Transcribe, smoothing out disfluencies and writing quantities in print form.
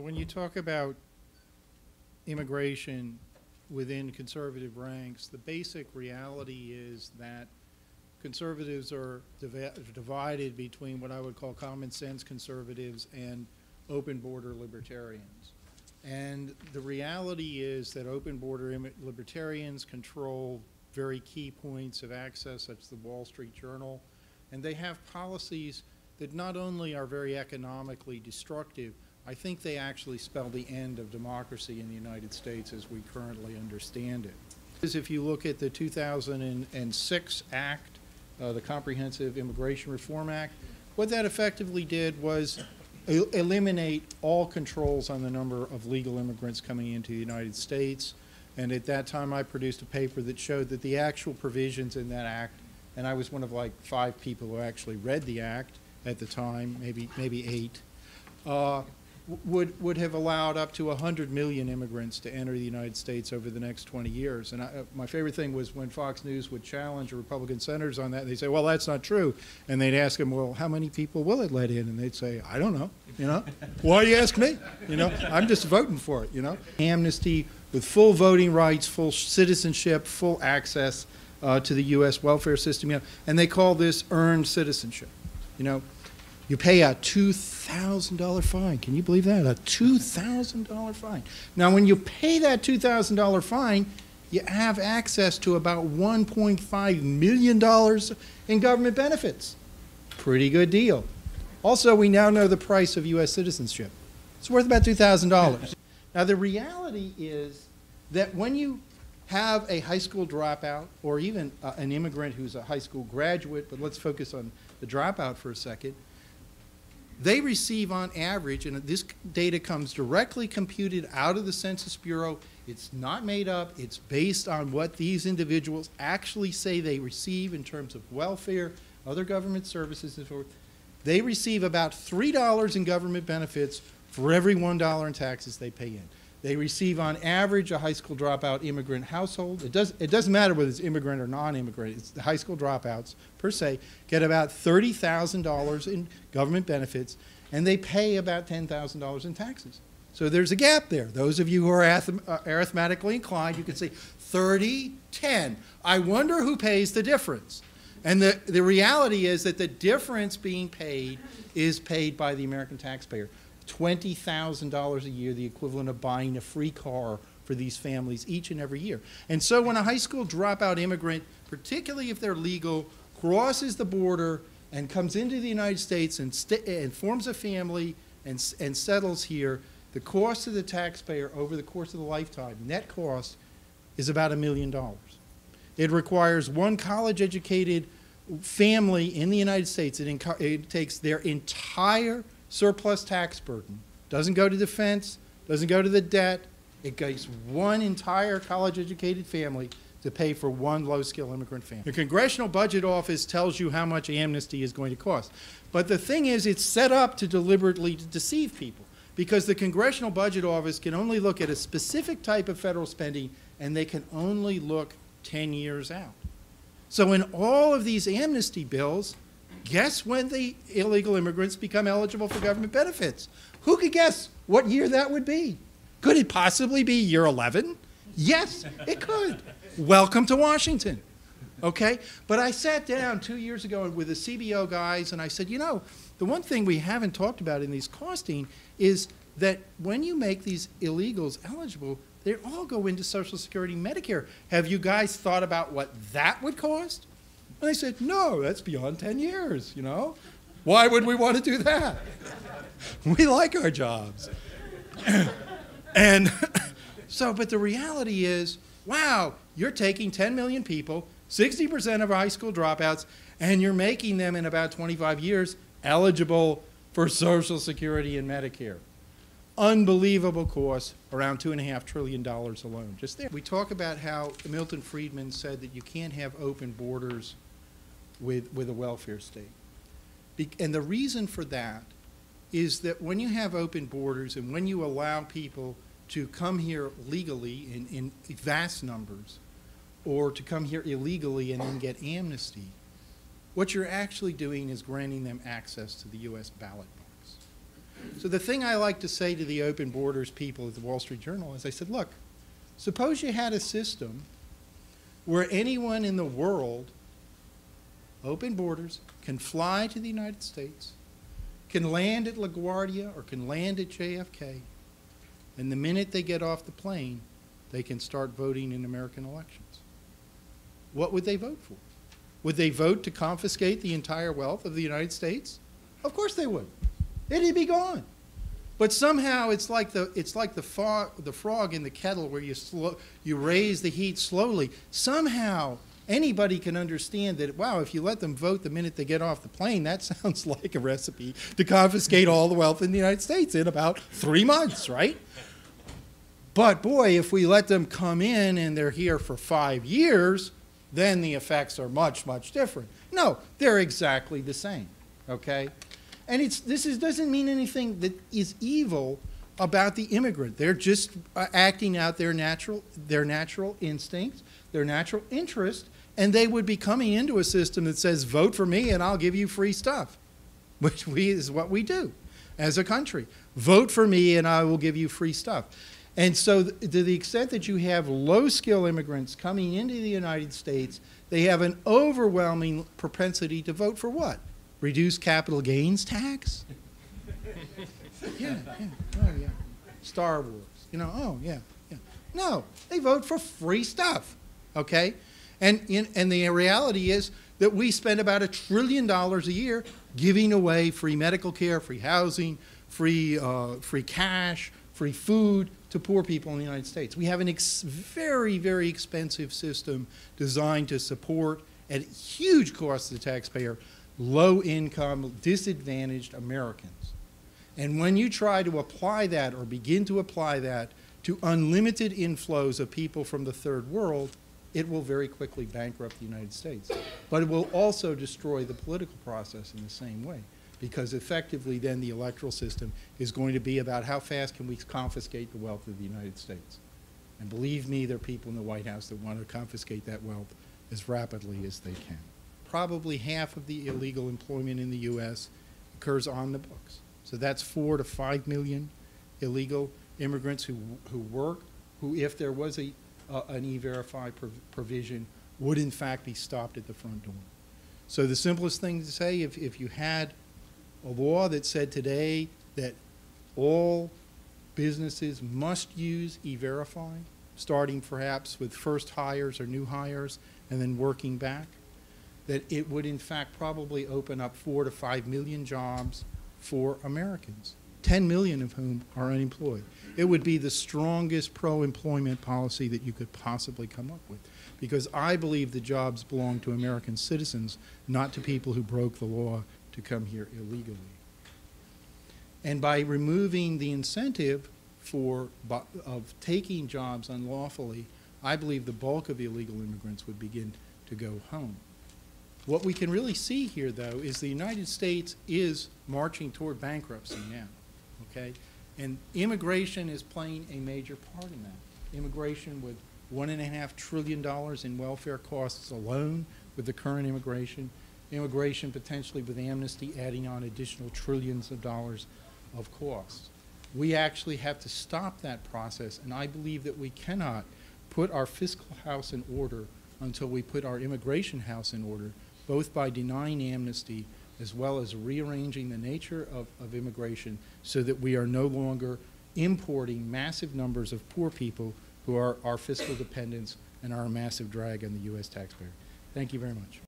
When you talk about immigration within conservative ranks, the basic reality is that conservatives are divided between what I would call common sense conservatives and open border libertarians. And the reality is that open border libertarians control very key points of access, such as the Wall Street Journal, and they have policies that not only are very economically destructive, I think they actually spell the end of democracy in the United States as we currently understand it. Because if you look at the 2006 Act, the Comprehensive Immigration Reform Act, what that effectively did was eliminate all controls on the number of legal immigrants coming into the United States. And at that time, I produced a paper that showed that the actual provisions in that act, and I was one of like 5 people who actually read the act at the time, maybe 8, would have allowed up to 100 million immigrants to enter the United States over the next 20 years. And my favorite thing was when Fox News would challenge Republican senators on that, and they'd say, well, that's not true. And they'd ask them, well, how many people will it let in? And they'd say, I don't know, Why do you ask me? I'm just voting for it, Amnesty with full voting rights, full citizenship, full access to the U.S. welfare system, and they call this earned citizenship, You pay a $2,000 fine. Can you believe that? A $2,000 fine. Now, when you pay that $2,000 fine, you have access to about $1.5 million in government benefits. Pretty good deal. Also, we now know the price of U.S. citizenship. It's worth about $2,000. Now, the reality is that when you have a high school dropout, or even an immigrant who's a high school graduate, but let's focus on the dropout for a second, they receive on average, and this data comes directly computed out of the Census Bureau, it's not made up, it's based on what these individuals actually say they receive in terms of welfare, other government services, and so forth. They receive about $3 in government benefits for every $1 in taxes they pay in. They receive on average a high school dropout immigrant household. It doesn't matter whether it's immigrant or non-immigrant. It's the high school dropouts per se get about $30,000 in government benefits, and they pay about $10,000 in taxes. So there's a gap there. Those of you who are arithmetically inclined, you can say 30, 10. I wonder who pays the difference. And the reality is that the difference being paid is paid by the American taxpayer. $20,000 a year, the equivalent of buying a free car for these families each and every year. And so when a high school dropout immigrant, particularly if they're legal, crosses the border and comes into the United States and forms a family and settles here, the cost to the taxpayer over the course of the lifetime, net cost, is about $1 million. It requires one college-educated family in the United States. It takes their entire surplus tax burden. Doesn't go to defense, doesn't go to the debt. It goes one entire college-educated family to pay for one low-skill immigrant family. The Congressional Budget Office tells you how much amnesty is going to cost. But the thing is, it's set up to deliberately deceive people, because the Congressional Budget Office can only look at a specific type of federal spending, and they can only look 10 years out. So in all of these amnesty bills, guess when the illegal immigrants become eligible for government benefits? Who could guess what year that would be? Could it possibly be year 11? Yes, it could. Welcome to Washington, okay? But I sat down 2 years ago with the CBO guys, and I said, the one thing we haven't talked about in these costing is that when you make these illegals eligible, they all go into Social Security, Medicare. Have you guys thought about what that would cost? And they said, no, that's beyond 10 years, Why would we want to do that? We like our jobs. And but the reality is, wow, you're taking 10 million people, 60% of high school dropouts, and you're making them in about 25 years eligible for Social Security and Medicare. Unbelievable cost, around $2.5 trillion alone, just there. We talk about how Milton Friedman said that you can't have open borders with a welfare state. And the reason for that is that when you have open borders and when you allow people to come here legally in vast numbers, or to come here illegally and then get amnesty, what you're actually doing is granting them access to the U.S. ballot box. So the thing I like to say to the open borders people at the Wall Street Journal is I said, look, suppose you had a system where anyone in the world, open borders, can fly to the United States, can land at LaGuardia or can land at JFK, and the minute they get off the plane, they can start voting in American elections. What would they vote for? Would they vote to confiscate the entire wealth of the United States? Of course they would. It'd be gone. But somehow it's like the frog in the kettle where you raise the heat slowly. Somehow anybody can understand that, wow, if you let them vote the minute they get off the plane, that sounds like a recipe to confiscate all the wealth in the United States in about 3 months, right? But boy, if we let them come in and they're here for 5 years, then the effects are much, much different. No, they're exactly the same, okay? And this doesn't mean anything that is evil about the immigrant. They're just acting out their natural instincts, their natural interest, and they would be coming into a system that says, vote for me and I'll give you free stuff, which is what we do as a country. Vote for me and I will give you free stuff. And so to the extent that you have low-skill immigrants coming into the United States, they have an overwhelming propensity to vote for what? Reduce capital gains tax? Yeah. Oh, yeah. Star Wars. You know, oh, yeah. No, they vote for free stuff, okay? And the reality is that we spend about $1 trillion a year giving away free medical care, free housing, free cash, free food to poor people in the United States. We have a very, very expensive system designed to support, at huge cost to the taxpayer, low-income, disadvantaged Americans. And when you try to apply that or begin to apply that to unlimited inflows of people from the third world, it will very quickly bankrupt the United States. But it will also destroy the political process in the same way, because effectively then the electoral system is going to be about how fast can we confiscate the wealth of the United States. And believe me, there are people in the White House that want to confiscate that wealth as rapidly as they can. Probably half of the illegal employment in the U.S. occurs on the books. So that's 4 to 5 million illegal immigrants who work, who if there was an E-Verify provision would in fact be stopped at the front door. So the simplest thing to say, if you had a law that said today that all businesses must use E-Verify, starting perhaps with first hires or new hires and then working back, that it would in fact probably open up 4 to 5 million jobs for Americans, 10 million of whom are unemployed. It would be the strongest pro-employment policy that you could possibly come up with, because I believe the jobs belong to American citizens, not to people who broke the law to come here illegally. And by removing the incentive of taking jobs unlawfully, I believe the bulk of the illegal immigrants would begin to go home. What we can really see here, though, is the United States is marching toward bankruptcy now, okay? And immigration is playing a major part in that. Immigration with $1.5 trillion in welfare costs alone with the current immigration potentially with amnesty adding on additional trillions of dollars of costs. We actually have to stop that process, and I believe that we cannot put our fiscal house in order until we put our immigration house in order, both by denying amnesty as well as rearranging the nature of immigration so that we are no longer importing massive numbers of poor people who are our fiscal dependents and are a massive drag on the U.S. taxpayer. Thank you very much.